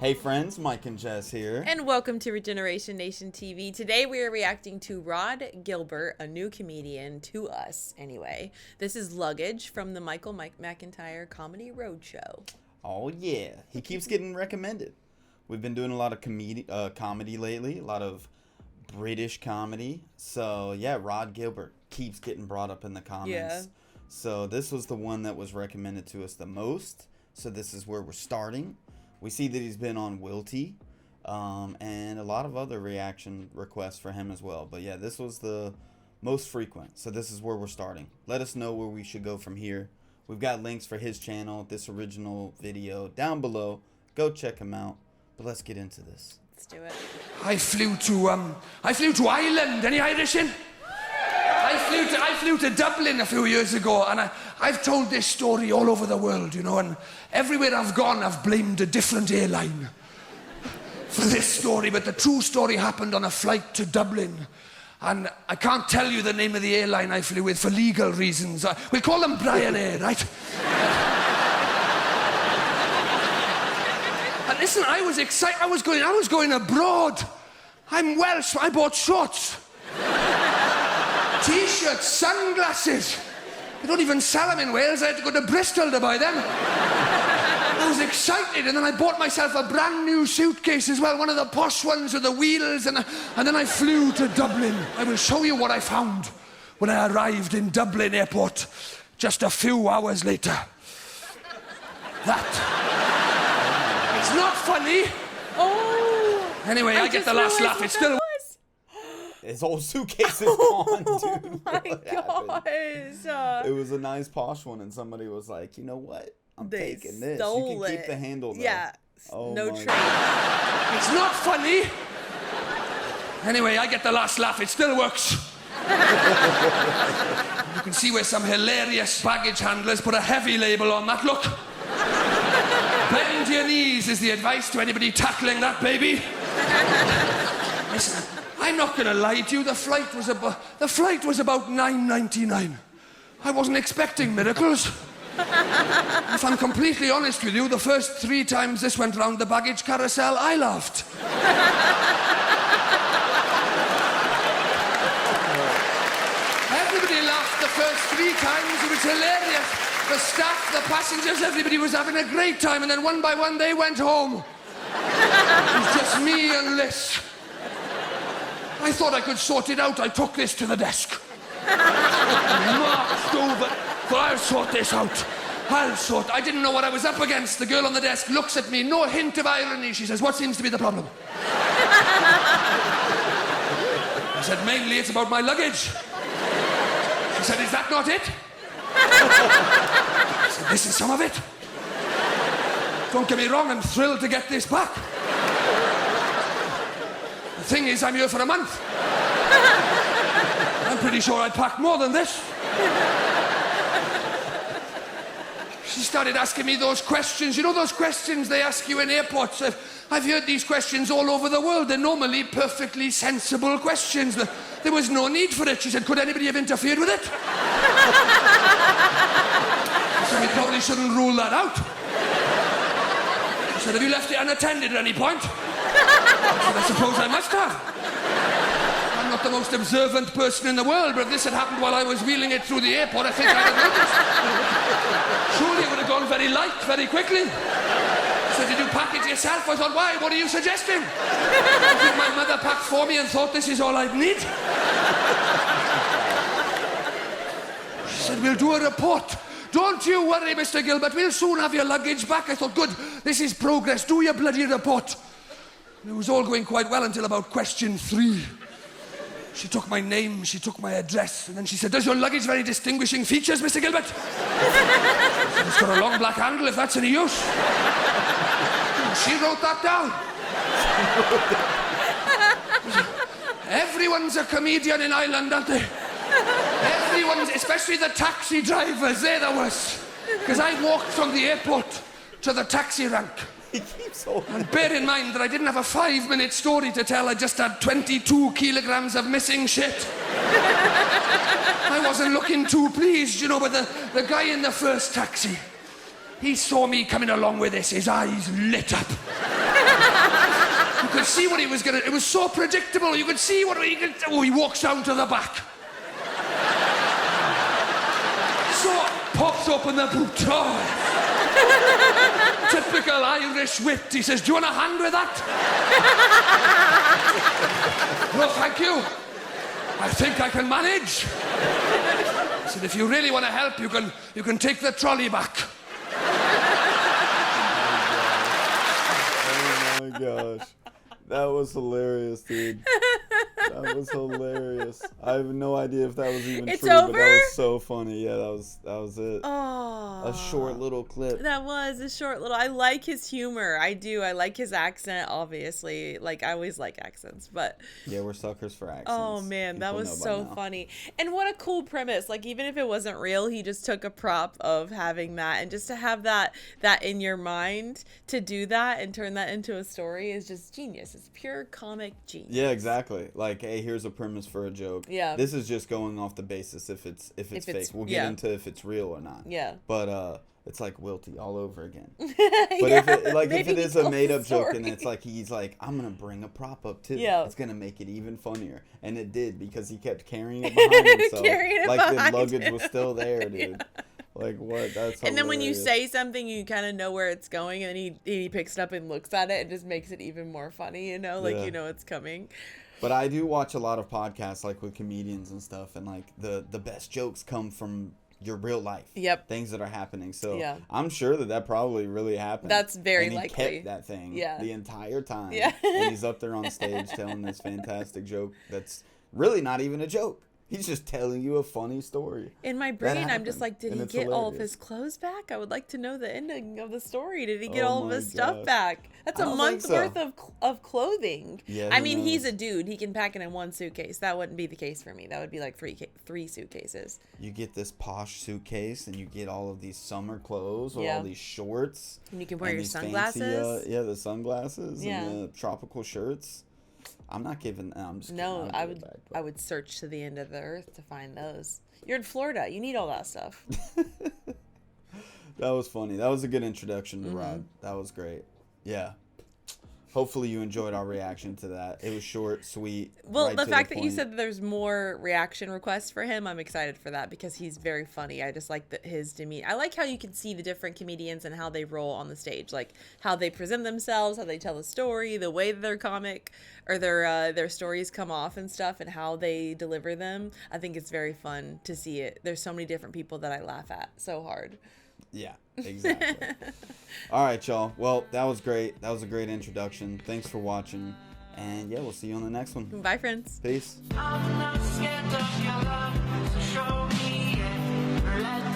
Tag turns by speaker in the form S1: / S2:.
S1: Hey friends, Mike and Jess here.
S2: And welcome to Regeneration Nation TV. Today we are reacting to Rhod Gilbert, a new comedian to us anyway. This is Luggage from the Mike McIntyre Comedy Roadshow.
S1: Oh yeah, he keeps getting recommended. We've been doing a lot of comedy lately, a lot of British comedy. So yeah, Rhod Gilbert keeps getting brought up in the comments.
S2: Yeah.
S1: So this was the one that was recommended to us the most. So this is where we're starting. We see that he's been on Wilty, and a lot of other reaction requests for him as well. But yeah, this was the most frequent. So this is where we're starting. Let us know where we should go from here. We've got links for his channel, this original video down below. Go check him out. But let's get into this.
S2: Let's do it.
S3: I flew to Ireland. Any Irish in? I flew to Dublin a few years ago, and I've told this story all over the world, you know, and everywhere I've gone, I've blamed a different airline for this story, but the true story happened on a flight to Dublin, and I can't tell you the name of the airline I flew with for legal reasons. We'll call them Ryanair, right? And listen, I was excited. I was going abroad. I'm Welsh. I bought shorts. T-shirts, sunglasses. They don't even sell them in Wales. I had to go to Bristol to buy them. I was excited, and then I bought myself a brand new suitcase as well, one of the posh ones with the wheels, and then I flew to Dublin. I will show you what I found when I arrived in Dublin airport just a few hours later. That. It's not funny.
S2: Oh.
S3: Anyway, I get the last laugh. It's still...
S1: His whole suitcase is gone, dude.
S2: Oh my gosh.
S1: It was a nice posh one, and somebody was like, you know what? I'm taking this. You can keep the handle, though.
S2: Yeah.
S1: Oh
S2: no
S1: my
S2: train.
S3: It's not funny. Anyway, I get the last laugh. It still works. You can see where some hilarious baggage handlers put a heavy label on that. Look. Bend your knees is the advice to anybody tackling that baby. Listen, I'm not going to lie to you. The flight was about $9.99. I wasn't expecting miracles. If I'm completely honest with you, the first 3 times this went round the baggage carousel, I laughed. Everybody laughed the first 3 times. It was hilarious. The staff, the passengers, everybody was having a great time, and then one by one they went home. It was just me and Liz. I thought I could sort it out. I took this to the desk. Marched over. But I'll sort this out. I didn't know what I was up against. The girl on the desk looks at me, no hint of irony. She says, what seems to be the problem? I said, mainly it's about my luggage. She said, is that not it? I said, this is some of it. Don't get me wrong, I'm thrilled to get this back. The thing is, I'm here for a month. I'm pretty sure I packed more than this. She started asking me those questions. You know those questions they ask you in airports? I've heard these questions all over the world. They're normally perfectly sensible questions. There was no need for it. She said, could anybody have interfered with it? I said, we probably shouldn't rule that out. She said, have you left it unattended at any point? I said, I suppose I must have. I'm not the most observant person in the world, but if this had happened while I was wheeling it through the airport, I think I'd have noticed. Surely it would have gone very light, very quickly. So did you pack it yourself? I thought, why? What are you suggesting? I think my mother packed for me and thought this is all I'd need. She said, we'll do a report. Don't you worry, Mr. Gilbert. We'll soon have your luggage back. I thought, good, this is progress. Do your bloody report. And it was all going quite well until about question 3. She took my name, she took my address, and then she said, does your luggage have any distinguishing features, Mr. Gilbert? It's got a long black handle, if that's any use. She wrote that down. Everyone's a comedian in Ireland, aren't they? Everyone's, especially the taxi drivers, they're the worst. Because I walked from the airport to the taxi rank. And bear in mind that I didn't have a 5-minute story to tell. I just had 22 kilograms of missing shit. I wasn't looking too pleased, you know, but the guy in the first taxi, he saw me coming along with this. His eyes lit up. could see what he was gonna. It was so predictable. You could see what he could. Oh, he walks down to the back. So pops open the boot. Oh. Typical Irish wit. He says, "Do you want a hand with that?" "No, thank you. I think I can manage." I said, "If you really want to help, you can take the trolley back."
S1: Oh my gosh. That was hilarious, dude. That was hilarious. I have no idea if that was even
S2: It's
S1: true, but
S2: over?
S1: that was so funny. Yeah, that was it.
S2: Oh,
S1: A short little clip.
S2: That was a short little. I like his humor. I do. I like his accent. Obviously, like I always like accents, but
S1: Yeah, we're suckers for accents.
S2: oh man, that
S1: People
S2: was
S1: know by
S2: so
S1: now.
S2: funny. And what a cool premise. Like even if it wasn't real, he just took a prop of having that, and just to have that in your mind to do that and turn that into a story is just genius. It's pure comic genius.
S1: Yeah, exactly. Like, hey, here's a premise for a joke.
S2: Yeah.
S1: This is just going off the basis if it's fake. We'll get into if it's real or not.
S2: Yeah.
S1: But it's like Wilty all over again. But
S2: Yeah,
S1: if it is a made up joke
S2: story.
S1: and it's like he's like, I'm gonna bring a prop up too.
S2: Yeah.
S1: It's gonna make it even funnier. And it did, because he kept carrying it behind himself.
S2: Carrying it
S1: like
S2: behind
S1: the luggage
S2: him.
S1: was still there, dude.
S2: Yeah.
S1: Like what? That's
S2: And then when you
S1: hilarious.
S2: say something, you kind of know where it's going, and he picks it up and looks at it and just makes it even more funny, you know, like
S1: Yeah.
S2: you know it's coming.
S1: But I do watch a lot of podcasts, like with comedians and stuff, and like the best jokes come from your real life.
S2: Yep.
S1: Things that are happening. So
S2: Yeah.
S1: I'm sure that probably really happened.
S2: That's very
S1: and he
S2: likely.
S1: kept that thing
S2: Yeah.
S1: the entire time.
S2: Yeah.
S1: And he's up there on stage telling this fantastic joke that's really not even a joke. He's just telling you a funny story.
S2: In my brain, I'm
S1: happened,
S2: just like, did
S1: and
S2: he
S1: it's
S2: get all of
S1: hilarious.
S2: his clothes back? I would like to know the ending of the story. Did he get
S1: Oh
S2: all of
S1: my
S2: his stuff
S1: gosh.
S2: back? That's
S1: I
S2: a
S1: don't think
S2: month's
S1: so.
S2: worth of clothing.
S1: Yeah,
S2: I
S1: who
S2: mean, he's
S1: knows?
S2: a dude. He can pack it in one suitcase. That wouldn't be the case for me. That would be like three suitcases.
S1: You get this posh suitcase and you get all of these summer clothes or
S2: Yeah.
S1: all these shorts.
S2: And you can wear
S1: and
S2: your
S1: these fancy,
S2: sunglasses.
S1: yeah, the sunglasses
S2: Yeah.
S1: and the tropical shirts. I'm not giving. I'm just
S2: No,
S1: kidding,
S2: I
S1: I'll give
S2: would.
S1: it back,
S2: I would search to the end of the earth to find those. You're in Florida. You need all that stuff.
S1: That was funny. That was a good introduction
S2: Mm-hmm.
S1: to Rhod. That was great. Yeah. Hopefully you enjoyed our reaction to that. It was short, sweet.
S2: Well,
S1: right
S2: the
S1: to
S2: fact that you
S1: point.
S2: said that there's more reaction requests for him, I'm excited for that because he's very funny. I just like his demeanor. I like how you can see the different comedians and how they roll on the stage, like how they present themselves, how they tell the story, the way that their comic or their stories come off and stuff, and how they deliver them. I think it's very fun to see it. There's so many different people that I laugh at so hard.
S1: Yeah, exactly. All right, y'all. Well, that was great. That was a great introduction. Thanks for watching. And yeah, we'll see you on the next one.
S2: Bye, friends.
S1: Peace.
S4: I'm not scared of your love, so show me it. Let